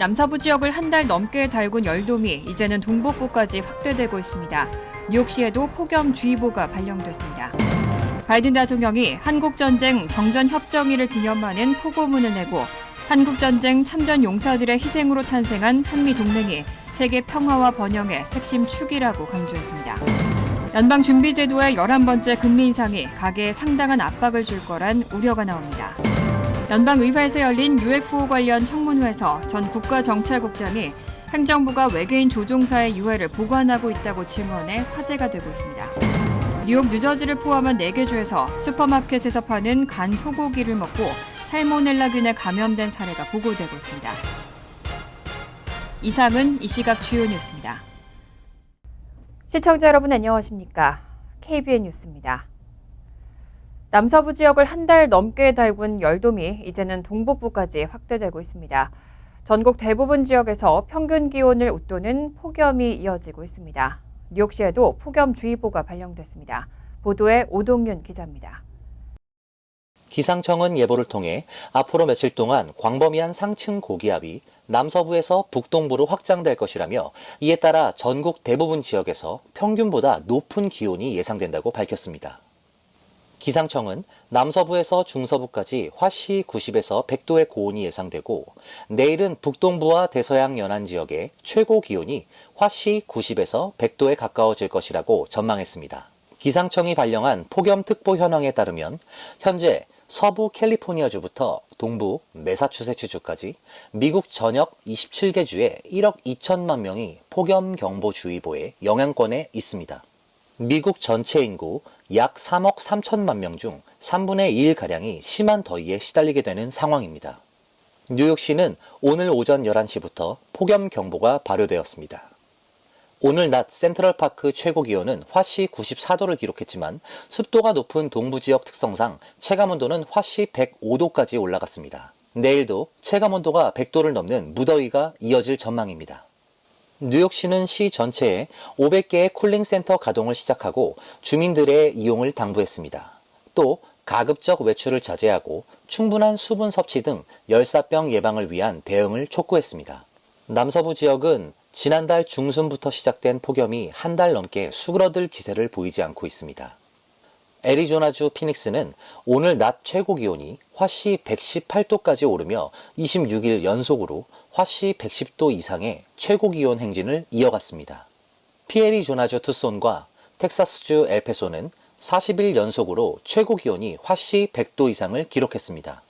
남서부 지역을 한 달 넘게 달군 열돔이 이제는 동북부까지 확대되고 있습니다. 뉴욕시에도 폭염주의보가 발령됐습니다. 바이든 대통령이 한국전쟁 정전협정일을 기념하는 포고문을 내고 한국전쟁 참전 용사들의 희생으로 탄생한 한미동맹이 세계 평화와 번영의 핵심 축이라고 강조했습니다. 연방준비제도의 11번째 금리 인상이 가계에 상당한 압박을 줄 거란 우려가 나옵니다. 연방의회에서 열린 UFO 관련 청문회에서 전 국가정찰국장이 행정부가 외계인 조종사의 유해를 보관하고 있다고 증언해 화제가 되고 있습니다. 뉴욕, 뉴저지를 포함한 4개 주에서 슈퍼마켓에서 파는 간 소고기를 먹고 살모넬라균에 감염된 사례가 보고되고 있습니다. 이상은 이 시각 주요 뉴스입니다. 시청자 여러분 안녕하십니까? KBN 뉴스입니다. 남서부 지역을 한 달 넘게 달군 열돔이 이제는 동북부까지 확대되고 있습니다. 전국 대부분 지역에서 평균 기온을 웃도는 폭염이 이어지고 있습니다. 뉴욕시에도 폭염주의보가 발령됐습니다. 보도에 오동윤 기자입니다. 기상청은 예보를 통해 앞으로 며칠 동안 광범위한 상층 고기압이 남서부에서 북동부로 확장될 것이라며 이에 따라 전국 대부분 지역에서 평균보다 높은 기온이 예상된다고 밝혔습니다. 기상청은 남서부에서 중서부까지 화씨 90에서 100도의 고온이 예상되고 내일은 북동부와 대서양 연안 지역의 최고 기온이 화씨 90에서 100도에 가까워질 것이라고 전망했습니다. 기상청이 발령한 폭염특보 현황에 따르면 현재 서부 캘리포니아주부터 동부 매사추세츠주까지 미국 전역 27개 주에 1억 2천만 명이 폭염경보주의보의 영향권에 있습니다. 미국 전체 인구 약 3억 3천만 명 중 3분의 1가량이 심한 더위에 시달리게 되는 상황입니다. 뉴욕시는 오늘 오전 11시부터 폭염경보가 발효되었습니다. 오늘 낮 센트럴파크 최고기온은 화씨 94도를 기록했지만 습도가 높은 동부지역 특성상 체감온도는 화씨 105도까지 올라갔습니다. 내일도 체감온도가 100도를 넘는 무더위가 이어질 전망입니다. 뉴욕시는 시 전체에 500개의 쿨링센터 가동을 시작하고 주민들의 이용을 당부했습니다. 또 가급적 외출을 자제하고 충분한 수분 섭취 등 열사병 예방을 위한 대응을 촉구했습니다. 남서부 지역은 지난달 중순부터 시작된 폭염이 한 달 넘게 수그러들 기세를 보이지 않고 있습니다. 애리조나주 피닉스는 오늘 낮 최고 기온이 화씨 118도까지 오르며 26일 연속으로 화씨 110도 이상의 최고 기온 행진을 이어갔습니다. 피애리조나주 투손과 텍사스주 엘페소는 40일 연속으로 최고 기온이 화씨 100도 이상을 기록했습니다.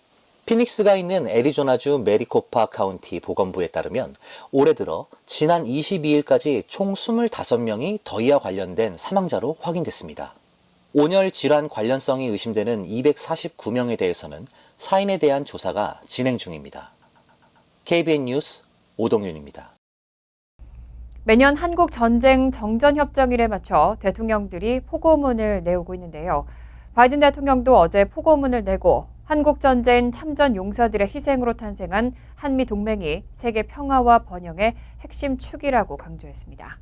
피닉스가 있는 애리조나주 메리코파 카운티 보건부에 따르면 올해 들어 지난 22일까지 총 25명이 더위와 관련된 사망자로 확인됐습니다. 온열 질환 관련성이 의심되는 249명에 대해서는 사인에 대한 조사가 진행 중입니다. KBN 뉴스 오동윤입니다. 매년 한국 전쟁 정전협정일에 맞춰 대통령들이 포고문을 내오고 있는데요. 바이든 대통령도 어제 포고문을 내고 한국전쟁 참전 용사들의 희생으로 탄생한 한미동맹이 세계 평화와 번영의 핵심 축이라고 강조했습니다.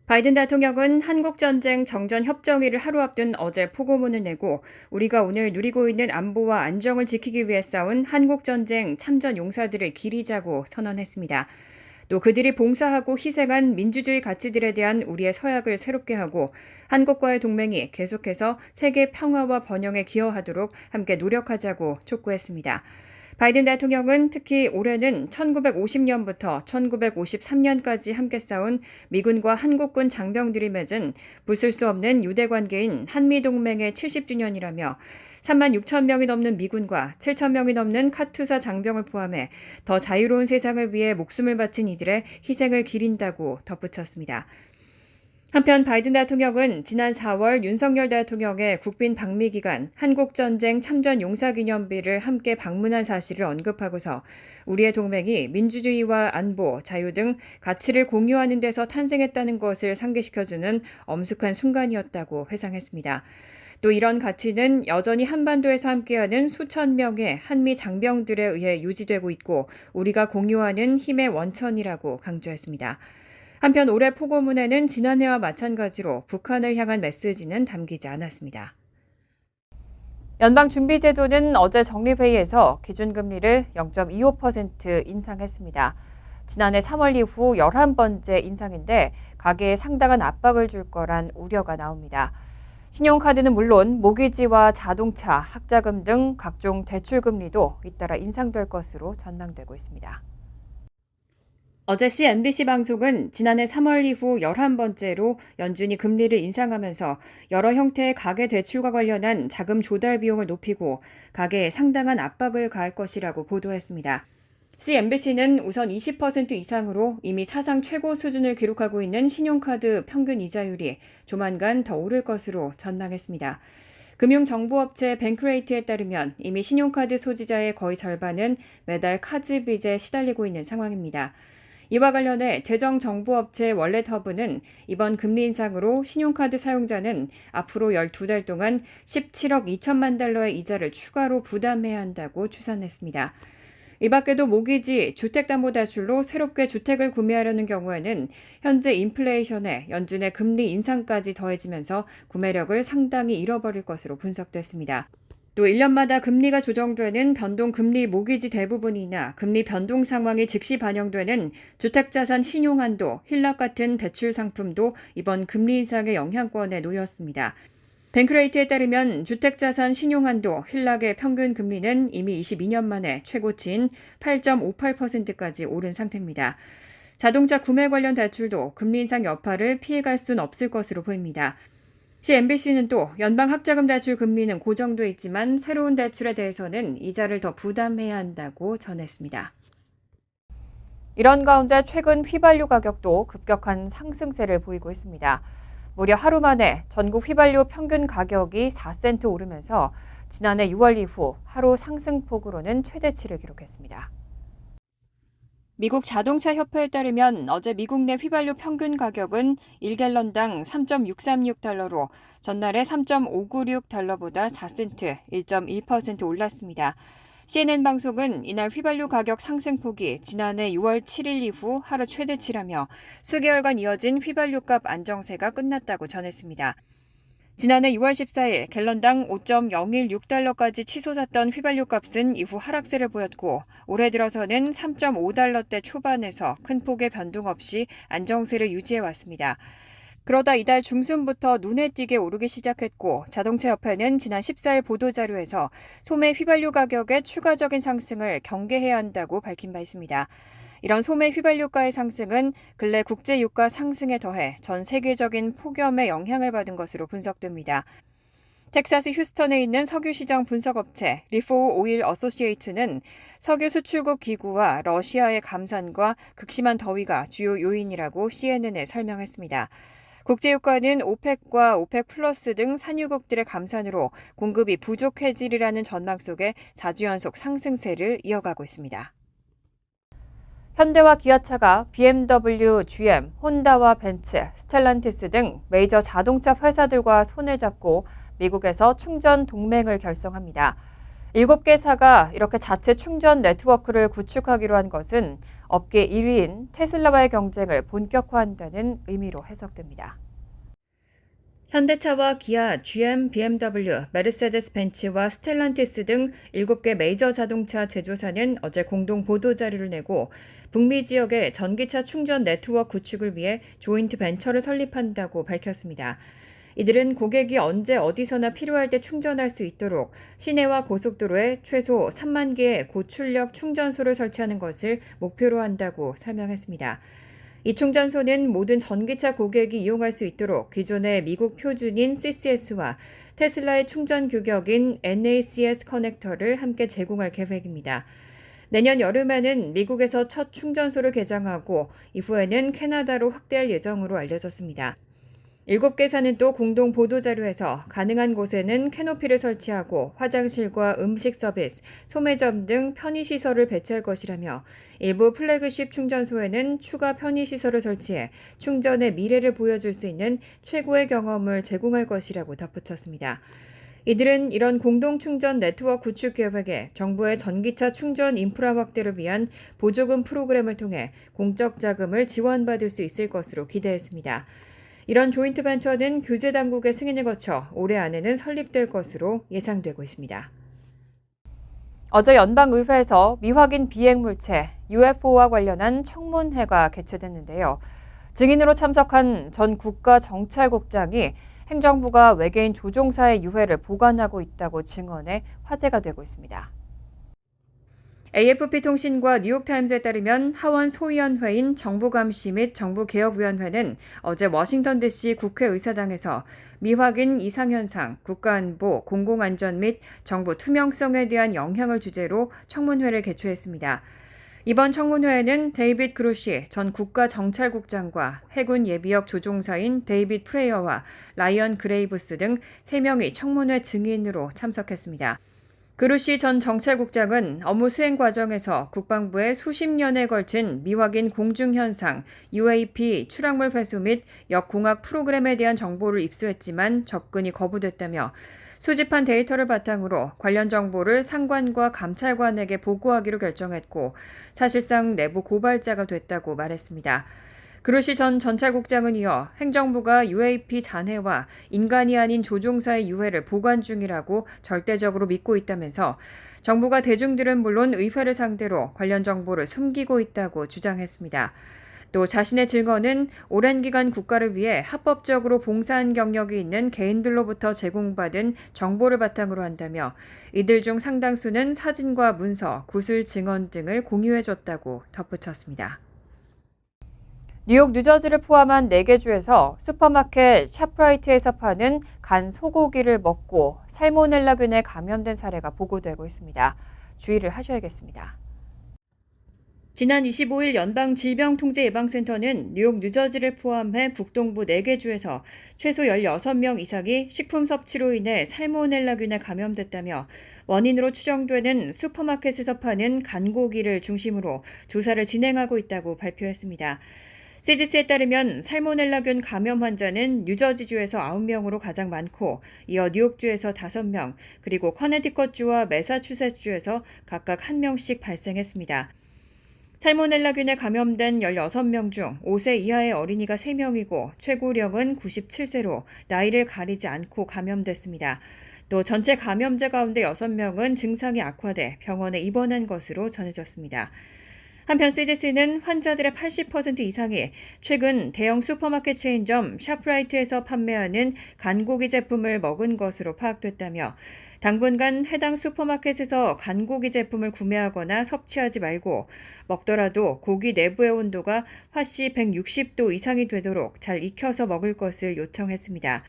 바이든 대통령은 한국전쟁 정전협정일을 하루 앞둔 어제 포고문을 내고 우리가 오늘 누리고 있는 안보와 안정을 지키기 위해 싸운 한국전쟁 참전 용사들을 기리자고 선언했습니다. 또 그들이 봉사하고 희생한 민주주의 가치들에 대한 우리의 서약을 새롭게 하고 한국과의 동맹이 계속해서 세계 평화와 번영에 기여하도록 함께 노력하자고 촉구했습니다. 바이든 대통령은 특히 올해는 1950년부터 1953년까지 함께 싸운 미군과 한국군 장병들이 맺은 부술 수 없는 유대 관계인 한미동맹의 70주년이라며 3만 6천 명이 넘는 미군과 7천 명이 넘는 카투사 장병을 포함해 더 자유로운 세상을 위해 목숨을 바친 이들의 희생을 기린다고 덧붙였습니다. 한편 바이든 대통령은 지난 4월 윤석열 대통령의 국빈 방미 기간 한국전쟁 참전 용사기념비를 함께 방문한 사실을 언급하고서 우리의 동맹이 민주주의와 안보, 자유 등 가치를 공유하는 데서 탄생했다는 것을 상기시켜주는 엄숙한 순간이었다고 회상했습니다. 또 이런 가치는 여전히 한반도에서 함께하는 수천 명의 한미 장병들에 의해 유지되고 있고 우리가 공유하는 힘의 원천이라고 강조했습니다. 한편 올해 포고문에는 지난해와 마찬가지로 북한을 향한 메시지는 담기지 않았습니다. 연방준비제도는 어제 적립회의에서 기준금리를 0.25% 인상했습니다. 지난해 3월 이후 11번째 인상인데 가계에 상당한 압박을 줄 거란 우려가 나옵니다. 신용카드는 물론 모기지와 자동차, 학자금 등 각종 대출금리도 잇따라 인상될 것으로 전망되고 있습니다. 어제 CNBC 방송은 지난해 3월 이후 11번째로 연준이 금리를 인상하면서 여러 형태의 가계 대출과 관련한 자금 조달 비용을 높이고 가계에 상당한 압박을 가할 것이라고 보도했습니다. CNBC는 우선 20% 이상으로 이미 사상 최고 수준을 기록하고 있는 신용카드 평균 이자율이 조만간 더 오를 것으로 전망했습니다. 금융정보업체 뱅크레이트에 따르면 이미 신용카드 소지자의 거의 절반은 매달 카드 빚에 시달리고 있는 상황입니다. 이와 관련해 재정정보업체 월렛허브는 이번 금리 인상으로 신용카드 사용자는 앞으로 12달 동안 17억 2천만 달러의 이자를 추가로 부담해야 한다고 추산했습니다. 이 밖에도 모기지, 주택담보대출로 새롭게 주택을 구매하려는 경우에는 현재 인플레이션에 연준의 금리 인상까지 더해지면서 구매력을 상당히 잃어버릴 것으로 분석됐습니다. 또 1년마다 금리가 조정되는 변동금리 모기지 대부분이나 금리 변동 상황이 즉시 반영되는 주택자산 신용한도, 힐락 같은 대출 상품도 이번 금리 인상의 영향권에 놓였습니다. 뱅크레이트에 따르면 주택자산 신용한도, 힐락의 평균 금리는 이미 22년 만에 최고치인 8.58%까지 오른 상태입니다. 자동차 구매 관련 대출도 금리 인상 여파를 피해갈 수는 없을 것으로 보입니다. CNBC는 또 연방 학자금 대출 금리는 고정돼 있지만 새로운 대출에 대해서는 이자를 더 부담해야 한다고 전했습니다. 이런 가운데 최근 휘발유 가격도 급격한 상승세를 보이고 있습니다. 무려 하루 만에 전국 휘발유 평균 가격이 4센트 오르면서 지난해 6월 이후 하루 상승폭으로는 최대치를 기록했습니다. 미국 자동차 협회에 따르면 어제 미국 내 휘발유 평균 가격은 1갤런당 3.636달러로 전날의 3.596달러보다 4센트, 1.1% 올랐습니다. CNN 방송은 이날 휘발유 가격 상승폭이 지난해 6월 7일 이후 하루 최대치라며 수개월간 이어진 휘발유값 안정세가 끝났다고 전했습니다. 지난해 6월 14일 갤런당 5.016달러까지 치솟았던 휘발유 값은 이후 하락세를 보였고 올해 들어서는 3.5달러대 초반에서 큰 폭의 변동 없이 안정세를 유지해왔습니다. 그러다 이달 중순부터 눈에 띄게 오르기 시작했고 자동차협회는 지난 14일 보도자료에서 소매 휘발유 가격의 추가적인 상승을 경계해야 한다고 밝힌 바 있습니다. 이런 소매 휘발유가의 상승은 근래 국제 유가 상승에 더해 전 세계적인 폭염에 영향을 받은 것으로 분석됩니다. 텍사스 휴스턴에 있는 석유시장 분석업체 리포 오일 어소시에이트는 석유 수출국 기구와 러시아의 감산과 극심한 더위가 주요 요인이라고 CNN에 설명했습니다. 국제유가는 오펙과 오펙 플러스 등 산유국들의 감산으로 공급이 부족해지리라는 전망 속에 4주 연속 상승세를 이어가고 있습니다. 현대와 기아차가 BMW, GM, 혼다와 벤츠, 스텔란티스 등 메이저 자동차 회사들과 손을 잡고 미국에서 충전 동맹을 결성합니다. 7개사가 이렇게 자체 충전 네트워크를 구축하기로 한 것은 업계 1위인 테슬라와의 경쟁을 본격화한다는 의미로 해석됩니다. 현대차와 기아, GM, BMW, 메르세데스 벤츠와 스텔란티스 등 7개 메이저 자동차 제조사는 어제 공동 보도자료를 내고 북미 지역의 전기차 충전 네트워크 구축을 위해 조인트 벤처를 설립한다고 밝혔습니다. 이들은 고객이 언제 어디서나 필요할 때 충전할 수 있도록 시내와 고속도로에 최소 3만 개의 고출력 충전소를 설치하는 것을 목표로 한다고 설명했습니다. 이 충전소는 모든 전기차 고객이 이용할 수 있도록 기존의 미국 표준인 CCS와 테슬라의 충전 규격인 NACS 커넥터를 함께 제공할 계획입니다. 내년 여름에는 미국에서 첫 충전소를 개장하고 이후에는 캐나다로 확대할 예정으로 알려졌습니다. 7개사는 또 공동 보도자료에서 가능한 곳에는 캐노피를 설치하고 화장실과 음식 서비스, 소매점 등 편의시설을 배치할 것이라며 일부 플래그십 충전소에는 추가 편의시설을 설치해 충전의 미래를 보여줄 수 있는 최고의 경험을 제공할 것이라고 덧붙였습니다. 이들은 이런 공동 충전 네트워크 구축 계획에 정부의 전기차 충전 인프라 확대를 위한 보조금 프로그램을 통해 공적 자금을 지원받을 수 있을 것으로 기대했습니다. 이런 조인트 벤처는 규제 당국의 승인을 거쳐 올해 안에는 설립될 것으로 예상되고 있습니다. 어제 연방의회에서 미확인 비행물체 UFO와 관련한 청문회가 개최됐는데요. 증인으로 참석한 전 국가정찰국장이 행정부가 외계인 조종사의 유해를 보관하고 있다고 증언해 화제가 되고 있습니다. AFP통신과 뉴욕타임즈에 따르면 하원 소위원회인 정부감시 및 정부개혁위원회는 어제 워싱턴 DC 국회의사당에서 미확인 이상현상, 국가안보, 공공안전 및 정부 투명성에 대한 영향을 주제로 청문회를 개최했습니다. 이번 청문회에는 데이빗 그루시 전 국가정찰국장과 해군 예비역 조종사인 데이빗 프레이어와 라이언 그레이브스 등 3명이 청문회 증인으로 참석했습니다. 그루시 전 정찰국장은 업무 수행 과정에서 국방부의 수십 년에 걸친 미확인 공중현상, UAP 추락물 회수 및 역공학 프로그램에 대한 정보를 입수했지만 접근이 거부됐다며 수집한 데이터를 바탕으로 관련 정보를 상관과 감찰관에게 보고하기로 결정했고 사실상 내부 고발자가 됐다고 말했습니다. 그루시 전 전찰국장은 이어 행정부가 UAP 잔해와 인간이 아닌 조종사의 유해를 보관 중이라고 절대적으로 믿고 있다면서 정부가 대중들은 물론 의회를 상대로 관련 정보를 숨기고 있다고 주장했습니다. 또 자신의 증언은 오랜 기간 국가를 위해 합법적으로 봉사한 경력이 있는 개인들로부터 제공받은 정보를 바탕으로 한다며 이들 중 상당수는 사진과 문서, 구술 증언 등을 공유해줬다고 덧붙였습니다. 뉴욕, 뉴저지를 포함한 4개 주에서 슈퍼마켓 샤프라이트에서 파는 간 소고기를 먹고 살모넬라균에 감염된 사례가 보고되고 있습니다. 주의를 하셔야겠습니다. 지난 25일 연방질병통제예방센터는 뉴욕, 뉴저지를 포함해 북동부 4개 주에서 최소 16명 이상이 식품 섭취로 인해 살모넬라균에 감염됐다며 원인으로 추정되는 슈퍼마켓에서 파는 간고기를 중심으로 조사를 진행하고 있다고 발표했습니다. CDC에 따르면 살모넬라균 감염 환자는 뉴저지주에서 9명으로 가장 많고 이어 뉴욕주에서 5명, 그리고 커네티컷주와 매사추세츠주에서 각각 1명씩 발생했습니다. 살모넬라균에 감염된 16명 중 5세 이하의 어린이가 3명이고 최고령은 97세로 나이를 가리지 않고 감염됐습니다. 또 전체 감염자 가운데 6명은 증상이 악화돼 병원에 입원한 것으로 전해졌습니다. 한편 CDC는 환자들의 80% 이상이 최근 대형 슈퍼마켓 체인점 샤프라이트에서 판매하는 간고기 제품을 먹은 것으로 파악됐다며 당분간 해당 슈퍼마켓에서 간고기 제품을 구매하거나 섭취하지 말고 먹더라도 고기 내부의 온도가 화씨 160도 이상이 되도록 잘 익혀서 먹을 것을 요청했습니다.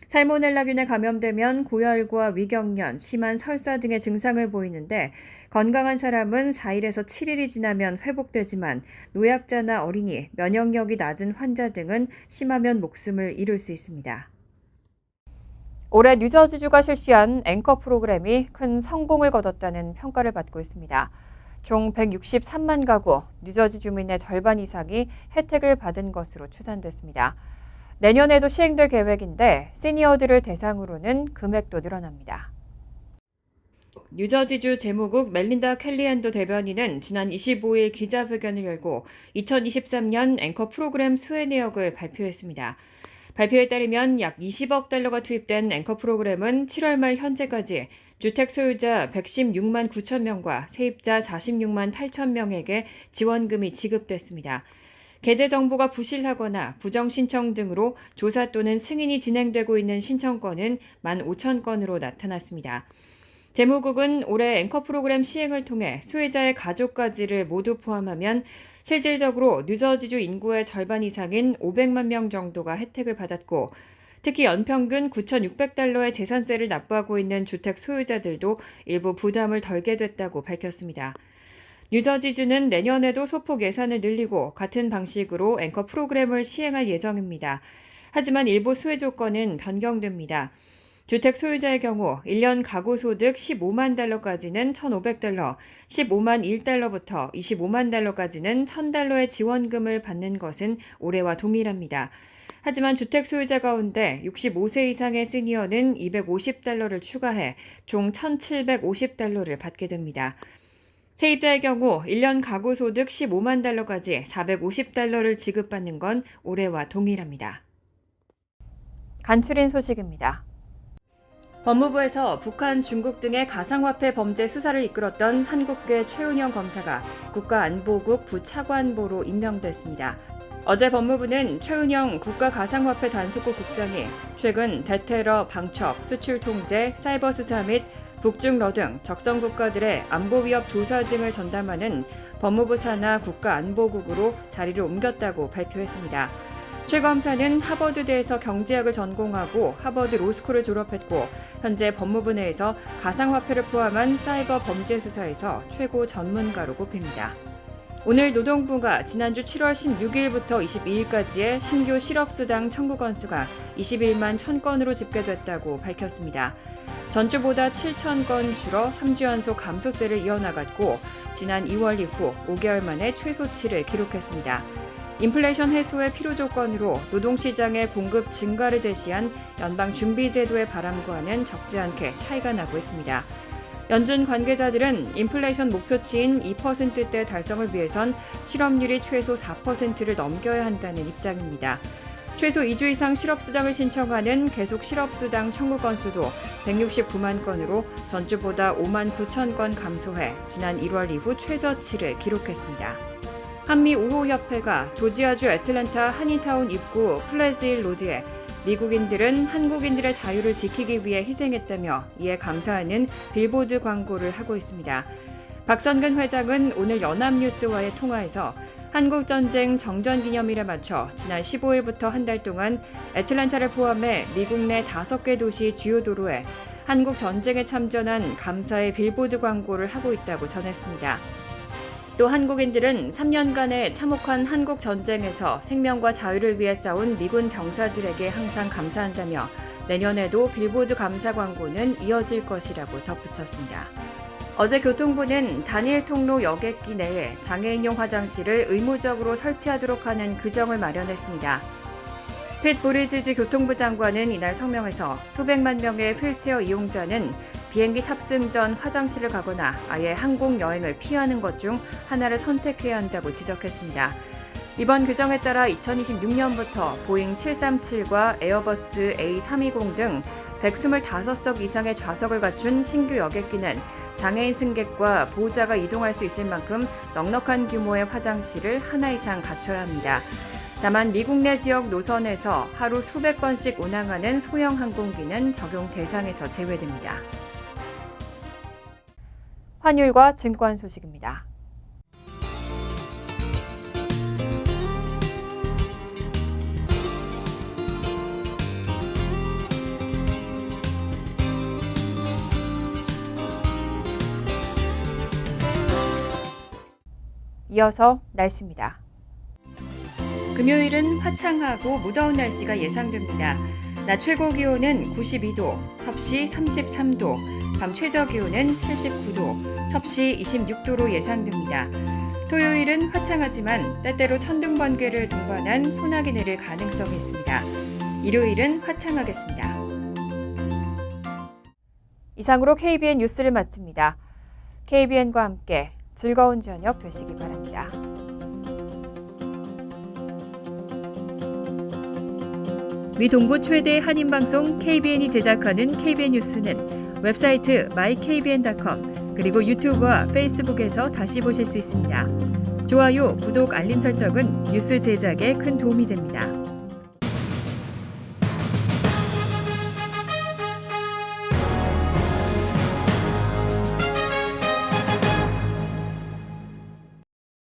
살모넬라균에 감염되면 고열과 위경련, 심한 설사 등의 증상을 보이는데 건강한 사람은 4일에서 7일이 지나면 회복되지만 노약자나 어린이, 면역력이 낮은 환자 등은 심하면 목숨을 잃을 수 있습니다. 올해 뉴저지주가 실시한 앵커 프로그램이 큰 성공을 거뒀다는 평가를 받고 있습니다. 총 163만 가구, 뉴저지 주민의 절반 이상이 혜택을 받은 것으로 추산됐습니다. 내년에도 시행될 계획인데 시니어들을 대상으로는 금액도 늘어납니다. 뉴저지주 재무국 멜린다 켈리앤더 대변인은 지난 25일 기자회견을 열고 2023년 앵커 프로그램 수혜 내역을 발표했습니다. 발표에 따르면 약 20억 달러가 투입된 앵커 프로그램은 7월 말 현재까지 주택 소유자 116만 9천 명과 세입자 46만 8천 명에게 지원금이 지급됐습니다. 게재 정보가 부실하거나 부정 신청 등으로 조사 또는 승인이 진행되고 있는 신청건은 15,000건으로 나타났습니다. 재무국은 올해 앵커 프로그램 시행을 통해 수혜자의 가족까지를 모두 포함하면 실질적으로 뉴저지주 인구의 절반 이상인 500만 명 정도가 혜택을 받았고 특히 연평균 9,600달러의 재산세를 납부하고 있는 주택 소유자들도 일부 부담을 덜게 됐다고 밝혔습니다. 뉴저지주는 내년에도 소폭 예산을 늘리고 같은 방식으로 앵커 프로그램을 시행할 예정입니다. 하지만 일부 수혜 조건은 변경됩니다. 주택 소유자의 경우 1년 가구 소득 15만 달러까지는 1,500달러, 15만 1달러부터 25만 달러까지는 1,000달러의 지원금을 받는 것은 올해와 동일합니다. 하지만 주택 소유자 가운데 65세 이상의 시니어는 250달러를 추가해 총 1,750달러를 받게 됩니다. 세입자의 경우 1년 가구 소득 15만 달러까지 450달러를 지급받는 건 올해와 동일합니다. 간추린 소식입니다. 법무부에서 북한, 중국 등의 가상화폐 범죄 수사를 이끌었던 한국계 최은영 검사가 국가안보국 부차관보로 임명됐습니다. 어제 법무부는 최은영 국가가상화폐 단속국 국장이 최근 대테러, 방첩, 수출 통제, 사이버 수사 및 북중러 등 적성 국가들의 안보 위협 조사 등을 전담하는 법무부 산하 국가안보국으로 자리를 옮겼다고 발표했습니다. 최 검사는 하버드대에서 경제학을 전공하고 하버드 로스쿨을 졸업했고 현재 법무부 내에서 가상화폐를 포함한 사이버 범죄 수사에서 최고 전문가로 꼽힙니다. 오늘 노동부가 지난주 7월 16일부터 22일까지의 신규 실업수당 청구 건수가 21만 1000건으로 집계됐다고 밝혔습니다. 전주보다 7,000건 줄어 3주 연속 감소세를 이어나갔고 지난 2월 이후 5개월 만에 최소치를 기록했습니다. 인플레이션 해소의 필요 조건으로 노동시장의 공급 증가를 제시한 연방준비제도의 바람과는 적지 않게 차이가 나고 있습니다. 연준 관계자들은 인플레이션 목표치인 2%대 달성을 위해선 실업률이 최소 4%를 넘겨야 한다는 입장입니다. 최소 2주 이상 실업수당을 신청하는 계속 실업수당 청구 건수도 169만 건으로 전주보다 5만 9천 건 감소해 지난 1월 이후 최저치를 기록했습니다. 한미우호협회가 조지아주 애틀랜타 한인타운 입구 플레지힐 로드에 미국인들은 한국인들의 자유를 지키기 위해 희생했다며 이에 감사하는 빌보드 광고를 하고 있습니다. 박선근 회장은 오늘 연합뉴스와의 통화에서 한국전쟁 정전기념일에 맞춰 지난 15일부터 한 달 동안 애틀랜타를 포함해 미국 내 5개 도시 주요 도로에 한국 전쟁에 참전한 감사의 빌보드 광고를 하고 있다고 전했습니다. 또 한국인들은 3년간의 참혹한 한국 전쟁에서 생명과 자유를 위해 싸운 미군 병사들에게 항상 감사한다며 내년에도 빌보드 감사 광고는 이어질 것이라고 덧붙였습니다. 어제 교통부는 단일 통로 여객기 내에 장애인용 화장실을 의무적으로 설치하도록 하는 규정을 마련했습니다. 핏 부리지지 교통부 장관은 이날 성명에서 수백만 명의 휠체어 이용자는 비행기 탑승 전 화장실을 가거나 아예 항공 여행을 피하는 것 중 하나를 선택해야 한다고 지적했습니다. 이번 규정에 따라 2026년부터 보잉 737과 에어버스 A320 등 125석 이상의 좌석을 갖춘 신규 여객기는 장애인 승객과 보호자가 이동할 수 있을 만큼 넉넉한 규모의 화장실을 하나 이상 갖춰야 합니다. 다만 미국 내 지역 노선에서 하루 수백 건씩 운항하는 소형 항공기는 적용 대상에서 제외됩니다. 환율과 증권 소식입니다. 이어서 날씨입니다. 금요일은 화창하고 무더운 날씨가 예상됩니다. 낮 최고 기온은 92도, 섭씨 33도, 밤 최저 기온은 79도, 섭씨 26도로 예상됩니다. 토요일은 화창하지만 때때로 천둥 번개를 동반한 소나기 내릴 가능성이 있습니다. 일요일은 화창하겠습니다. 이상으로 KBN 뉴스를 마칩니다. KBN과 함께 즐거운 저녁 되시기 바랍니다. 미 동부 최대 한인방송 KBN이 제작하는 KBN 뉴스는 웹사이트 mykbn.com 그리고 유튜브와 페이스북에서 다시 보실 수 있습니다. 좋아요, 구독, 알림 설정은 뉴스 제작에 큰 도움이 됩니다.